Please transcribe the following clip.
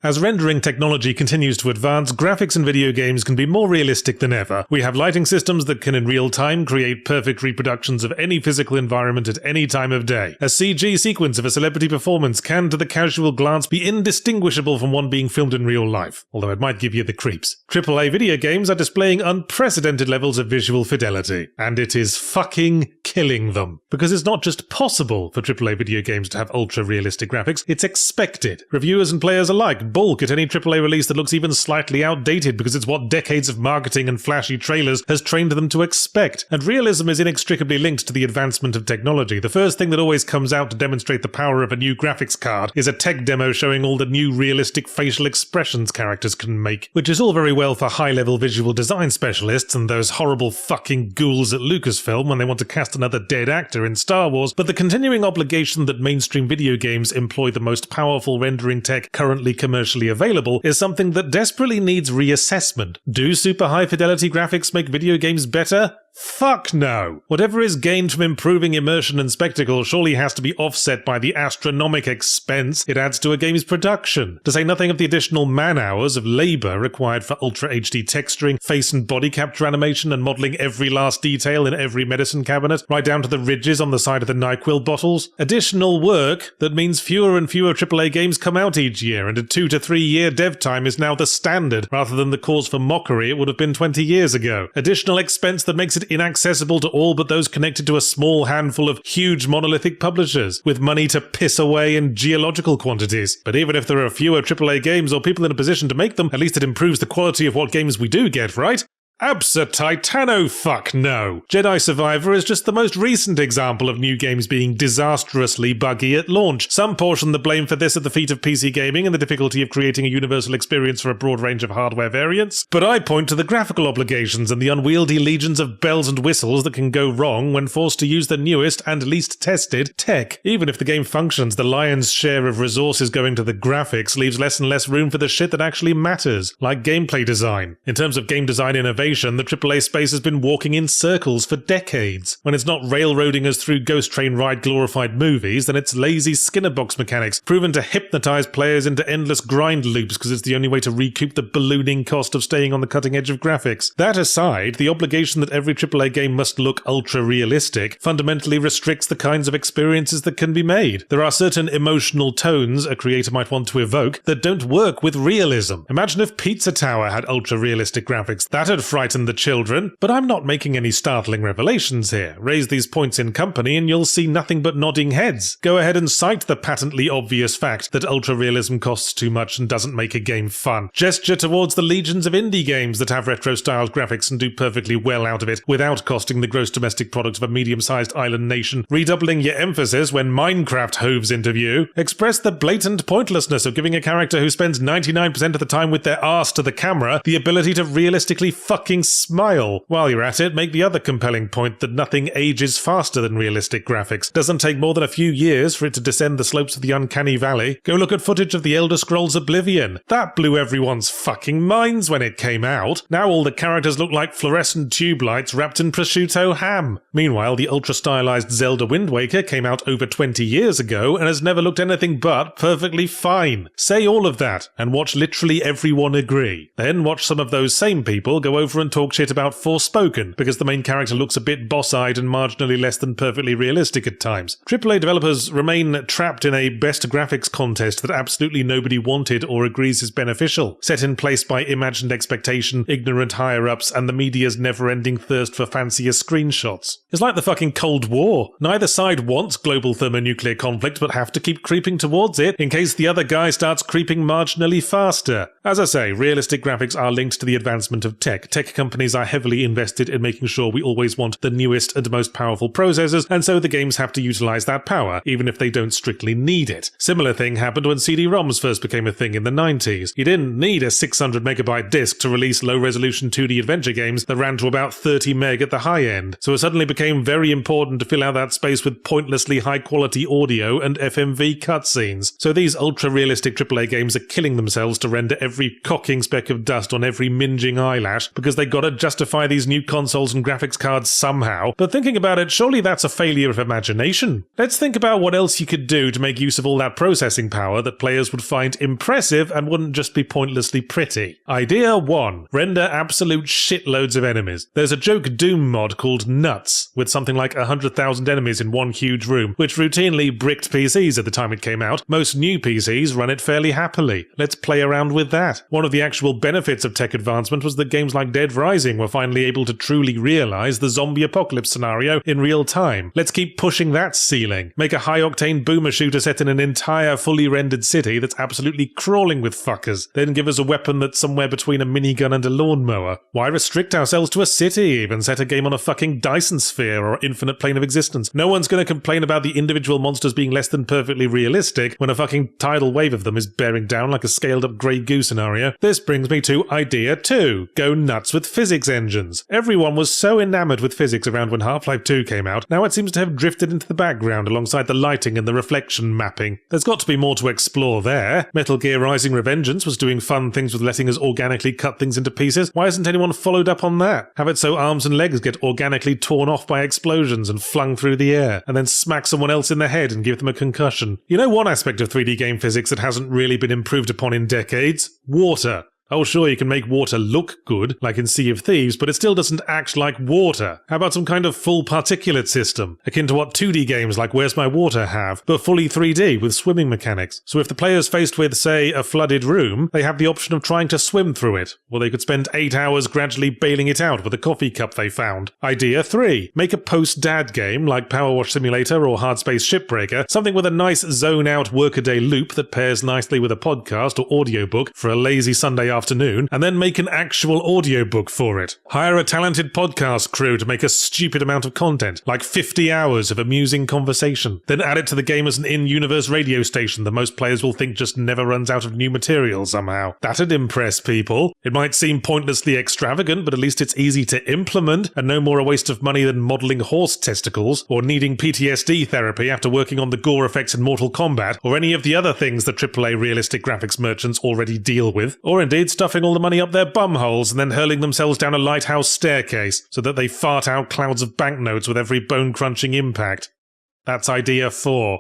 As rendering technology continues to advance, graphics in video games can be more realistic than ever. We have lighting systems that can in real time create perfect reproductions of any physical environment at any time of day. A CG sequence of a celebrity performance can, to the casual glance, be indistinguishable from one being filmed in real life, although it might give you the creeps. AAA video games are displaying unprecedented levels of visual fidelity, and it is fucking killing them. Because it's not just possible for AAA video games to have ultra-realistic graphics, it's expected. Reviewers and players alike balk at any AAA release that looks even slightly outdated because it's what decades of marketing and flashy trailers has trained them to expect. And realism is inextricably linked to the advancement of technology. The first thing that always comes out to demonstrate the power of a new graphics card is a tech demo showing all the new realistic facial expressions characters can make, which is all very well for high-level visual design specialists and those horrible fucking ghouls at Lucasfilm when they want to cast another dead actor in Star Wars, but the continuing obligation that mainstream video games employ the most powerful rendering tech currently commercially available is something that desperately needs reassessment. Do super high fidelity graphics make video games better? Fuck no! Whatever is gained from improving immersion and spectacle surely has to be offset by the astronomical expense it adds to a game's production, to say nothing of the additional man-hours of labour required for Ultra HD texturing, face and body capture animation, and modelling every last detail in every medicine cabinet, right down to the ridges on the side of the NyQuil bottles. Additional work that means fewer and fewer AAA games come out each year, and a 2 to 3 year dev time is now the standard, rather than the cause for mockery it would have been 20 years ago. Additional expense that makes it inaccessible to all but those connected to a small handful of huge monolithic publishers, with money to piss away in geological quantities. But even if there are fewer AAA games or people in a position to make them, at least it improves the quality of what games we do get, right? Abso-titano fuck no! Jedi Survivor is just the most recent example of new games being disastrously buggy at launch. Some portion the blame for this at the feet of PC gaming and the difficulty of creating a universal experience for a broad range of hardware variants, but I point to the graphical obligations and the unwieldy legions of bells and whistles that can go wrong when forced to use the newest and least tested tech. Even if the game functions, the lion's share of resources going to the graphics leaves less and less room for the shit that actually matters, like gameplay design. In terms of game design innovation, the AAA space has been walking in circles for decades. When it's not railroading us through Ghost Train Ride glorified movies, then it's lazy Skinnerbox mechanics, proven to hypnotize players into endless grind loops because it's the only way to recoup the ballooning cost of staying on the cutting edge of graphics. That aside, the obligation that every AAA game must look ultra-realistic fundamentally restricts the kinds of experiences that can be made. There are certain emotional tones a creator might want to evoke that don't work with realism. Imagine if Pizza Tower had ultra-realistic graphics. That'd frighten the children, but I'm not making any startling revelations here. Raise these points in company and you'll see nothing but nodding heads. Go ahead and cite the patently obvious fact that ultra-realism costs too much and doesn't make a game fun. Gesture towards the legions of indie games that have retro-styled graphics and do perfectly well out of it without costing the gross domestic product of a medium-sized island nation. Redoubling your emphasis when Minecraft hoves into view. Express the blatant pointlessness of giving a character who spends 99% of the time with their arse to the camera the ability to realistically fucking smile. While you're at it, make the other compelling point that nothing ages faster than realistic graphics. Doesn't take more than a few years for it to descend the slopes of the uncanny valley. Go look at footage of the Elder Scrolls Oblivion. That blew everyone's fucking minds when it came out. Now all the characters look like fluorescent tube lights wrapped in prosciutto ham. Meanwhile, the ultra-stylized Zelda Wind Waker came out over 20 years ago and has never looked anything but perfectly fine. Say all of that and watch literally everyone agree. Then watch some of those same people go over and talk shit about Forspoken because the main character looks a bit boss-eyed and marginally less than perfectly realistic at times. AAA developers remain trapped in a best graphics contest that absolutely nobody wanted or agrees is beneficial, set in place by imagined expectation, ignorant higher-ups, and the media's never-ending thirst for fancier screenshots. It's like the fucking Cold War. Neither side wants global thermonuclear conflict but have to keep creeping towards it in case the other guy starts creeping marginally faster. As I say, realistic graphics are linked to the advancement of tech. Tech companies are heavily invested in making sure we always want the newest and most powerful processors, and so the games have to utilize that power, even if they don't strictly need it. Similar thing happened when CD-ROMs first became a thing in the 90s. You didn't need a 600 megabyte disc to release low-resolution 2D adventure games that ran to about 30 meg at the high end, so it suddenly became very important to fill out that space with pointlessly high-quality audio and FMV cutscenes. So these ultra-realistic AAA games are killing themselves to render every cocking speck of dust on every minging eyelash because because they gotta justify these new consoles and graphics cards somehow, but thinking about it, surely that's a failure of imagination. Let's think about what else you could do to make use of all that processing power that players would find impressive and wouldn't just be pointlessly pretty. Idea 1. Render absolute shitloads of enemies. There's a joke Doom mod called Nuts, with something like 100,000 enemies in one huge room, which routinely bricked PCs at the time it came out. Most new PCs run it fairly happily. Let's play around with that. One of the actual benefits of tech advancement was that games like Dead Rising were finally able to truly realize the zombie apocalypse scenario in real time. Let's keep pushing that ceiling. Make a high-octane boomer shooter set in an entire fully rendered city that's absolutely crawling with fuckers. Then give us a weapon that's somewhere between a minigun and a lawnmower. Why restrict ourselves to a city even? Set a game on a fucking Dyson sphere or infinite plane of existence. No one's gonna complain about the individual monsters being less than perfectly realistic when a fucking tidal wave of them is bearing down like a scaled-up Grey Goo scenario. This brings me to idea 2. Go nuts with physics engines. Everyone was so enamored with physics around when Half-Life 2 came out. Now it seems to have drifted into the background alongside the lighting and the reflection mapping. There's got to be more to explore there. Metal Gear Rising Revengeance was doing fun things with letting us organically cut things into pieces. Why hasn't anyone followed up on that? Have it so arms and legs get organically torn off by explosions and flung through the air, and then smack someone else in the head and give them a concussion. You know one aspect of 3D game physics that hasn't really been improved upon in decades? Water. Oh sure, you can make water look good, like in Sea of Thieves, but it still doesn't act like water. How about some kind of full particulate system, akin to what 2D games like Where's My Water have, but fully 3D with swimming mechanics? So if the player's faced with, say, a flooded room, they have the option of trying to swim through it, or they could spend 8 hours gradually bailing it out with a coffee cup they found. Idea 3. Make a post-dad game like Power Wash Simulator or Hard Space Shipbreaker, something with a nice zone-out workaday loop that pairs nicely with a podcast or audiobook for a lazy Sunday afternoon, and then make an actual audiobook for it. Hire a talented podcast crew to make a stupid amount of content, like 50 hours of amusing conversation. Then add it to the game as an in-universe radio station that most players will think just never runs out of new material somehow. That'd impress people. It might seem pointlessly extravagant, but at least it's easy to implement, and no more a waste of money than modelling horse testicles, or needing PTSD therapy after working on the gore effects in Mortal Kombat, or any of the other things that AAA realistic graphics merchants already deal with, or indeed stuffing all the money up their bumholes and then hurling themselves down a lighthouse staircase so that they fart out clouds of banknotes with every bone-crunching impact. That's idea 4.